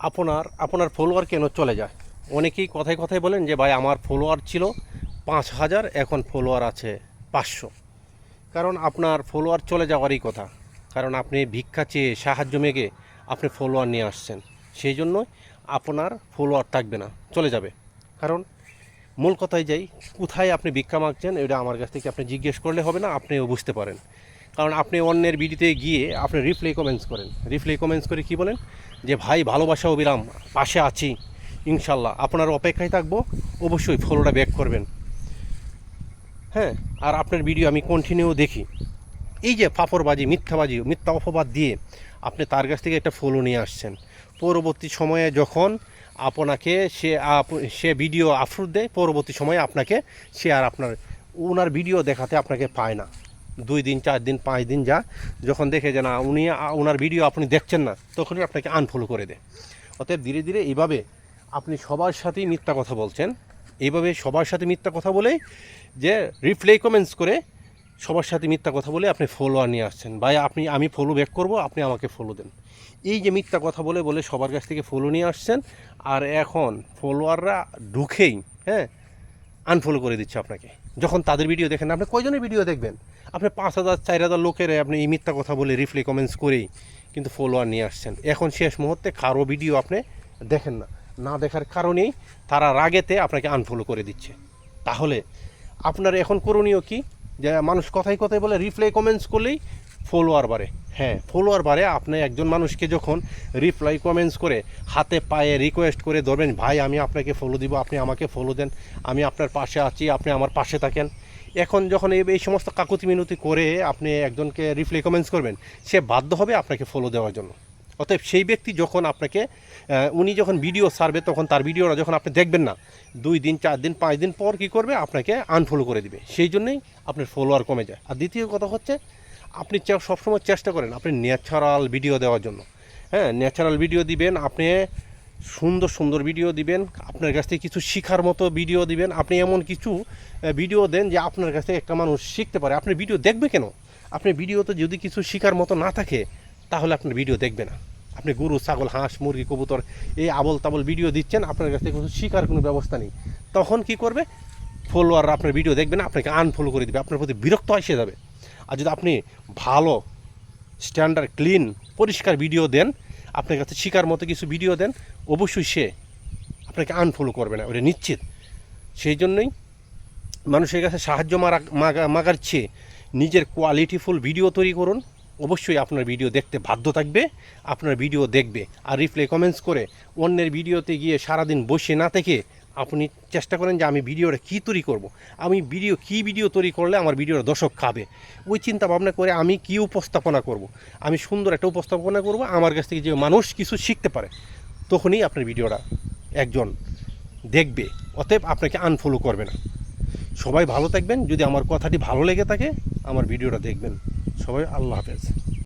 আপনার ফলোয়ার কেন চলে যায়? অনেকেই কথায় কথায় বলেন যে ভাই আমার ফলোয়ার ছিল 5,000, এখন ফলোয়ার আছে 500। কারণ আপনার ফলোয়ার চলে যাওয়ারই কথা, কারণ আপনি ভিক্ষা চেয়ে সাহায্য মেগে আপনি ফলোয়ার নিয়ে আসছেন, সেই জন্য আপনার ফলোয়ার থাকবে না, চলে যাবে। কারণ মূল কথায় যাই, কোথায় আপনি ভিক্ষা মাগছেন এটা আমার কাছ থেকে আপনি জিজ্ঞেস করলে হবে না, আপনিও বুঝতে পারেন। কারণ আপনি অন্যের ভিডিওতে গিয়ে আপনি রিপ্লাই কমেন্টস করেন, রিপ্লাই কমেন্টস করে কি বলেন যে ভাই ভালোবাসা অবিরাম, পাশে আছি, ইনশাল্লাহ আপনার অপেক্ষায় থাকবো, অবশ্যই ফলোটা ব্যাক করবেন। হ্যাঁ, আর আপনার ভিডিও আমি কন্টিনিউ দেখি। এই যে ফাপড়বাজি, মিথ্যাবাজি, মিথ্যা অপবাদ দিয়ে আপনি তার কাছ থেকে একটা ফলো নিয়ে আসছেন, পরবর্তী সময়ে যখন আপনাকে সে ভিডিও আপলোড দেয়, পরবর্তী সময়ে আপনাকে সে আর ওনার ভিডিও দেখাতে আপনাকে পায় না। 2 দিন 4 দিন 5 দিন যা, যখন দেখে যে না ওনার ভিডিও আপনি দেখছেন না, তখনই আপনাকে আনফলো করে দেয়। অতএব ধীরে ধীরে এইভাবে আপনি সবার সাথেই মিথ্যা কথা বলছেন, এইভাবে সবার সাথে মিথ্যা কথা বলে যে রিপ্লাই কমেন্টস করে সবার সাথে মিথ্যা কথা বলে আপনি ফলোয়ার নিয়ে আসছেন। ভাই আমি ফলো ব্যাক করব, আপনি আমাকে ফলো দেন। এই যে মিথ্যা কথা বলে বলে সবার কাছ থেকে ফলো নিয়ে আসছেন, আর এখন ফলোয়াররা ঢুকেই আনফলো করে দিচ্ছে আপনাকে। যখন তাদের ভিডিও দেখেন, আপনি কয়জনের ভিডিও দেখবেন? আপনি 5,000 4,000 লোকের আপনি এই মিথ্যা কথা বলে রিপ্লাই কমেন্টস করেই কিন্তু ফলোয়ার নিয়ে আসছেন। এখন শেষ মুহূর্তে কারো ভিডিও আপনি দেখেন না, না দেখার কারণেই তারা রাগেতে আপনাকে আনফলো করে দিচ্ছে। তাহলে আপনার এখন করণীয় কি? যে মানুষ কথায় কথায় বলে রিপ্লাই কমেন্টস করলেই ফলোয়ার বাড়ে। হ্যাঁ, ফলোয়ার বাড়ে। আপনি একজন মানুষকে যখন রিপ্লাই কমেন্টস করে হাতে পায়ে রিকোয়েস্ট করে ধরবেন, ভাই আমি আপনাকে ফলো দিব, আপনি আমাকে ফলো দেন, আমি আপনার পাশে আছি, আপনি আমার পাশে থাকেন। এখন যখন এই সমস্ত কাকুতি মিনতি করে আপনি একজনকে রিপ্লাই কমেন্টস করবেন, সে বাধ্য হবে আপনাকে ফলো দেওয়ার জন্য। অতএব সেই ব্যক্তি যখন আপনাকে উনি যখন ভিডিও ছাড়বে, তখন তার ভিডিওটা যখন আপনি দেখবেন না, 2 দিন 4 দিন 5 দিন পর কী করবে? আপনাকে আনফলো করে দিবে। সেই জন্যই আপনার ফলোয়ার কমে যায়। আর দ্বিতীয় কথা হচ্ছে, আপনি সবসময় চেষ্টা করেন আপনি ন্যাচারাল ভিডিও দেওয়ার জন্য। হ্যাঁ, ন্যাচারাল ভিডিও দিবেন, আপনি সুন্দর সুন্দর ভিডিও দিবেন, আপনার কাছ থেকে কিছু শেখার মতো ভিডিও দিবেন। আপনি এমন কিছু ভিডিও দেন যে আপনার কাছ থেকে একটা মানুষ শিখতে পারে। আপনার ভিডিও দেখবে কেন? আপনার ভিডিওতে যদি কিছু শেখার মতো না থাকে, তাহলে আপনার ভিডিও দেখবে না। আপনি গরু, ছাগল, হাঁস, মুরগি, কবুতর এই আবল তাবল ভিডিও দিচ্ছেন, আপনার কাছ থেকে কিছু শেখার কোনো ব্যবস্থা নেই। তখন কি করবে? ফলোয়াররা আপনার ভিডিও দেখবে না, আপনাকে আনফলো করে দেবে, আপনার প্রতি বিরক্ত এসে যাবে। আর যদি আপনি ভালো স্ট্যান্ডার্ড ক্লিন পরিষ্কার ভিডিও দেন, আপনার কাছে শেখার মতো কিছু ভিডিও দেন, অবশ্যই সে আপনাকে আনফলো করবে না, ওটা নিশ্চিত। সেই জন্যই মানুষের কাছে সাহায্য মাগার চেয়ে নিজের কোয়ালিটিফুল ভিডিও তৈরি করুন। অবশ্যই আপনার ভিডিও দেখতে বাধ্য থাকবে, আপনার ভিডিও দেখবে। আর রিপ্লাই কমেন্টস করে অন্যের ভিডিওতে গিয়ে সারাদিন বসে না থেকে আপনি চেষ্টা করেন যে আমি ভিডিওটা কী তৈরি করব, আমি কী ভিডিও তৈরি করলে আমার ভিডিওটা দর্শক খাবে, ওই চিন্তা ভাবনা করে আমি কী উপস্থাপনা করব, আমি সুন্দর একটা উপস্থাপনা করব, আমার কাছ থেকে যে মানুষ কিছু শিখতে পারে, তখনই আপনার ভিডিওটা একজন দেখবে। অতএব আপনাকে আনফলো করবে না। সবাই ভালো থাকবেন। যদি আমার কথাটি ভালো লেগে থাকে, আমার ভিডিওটা দেখবেন। সবাই আল্লাহ হাফেজ।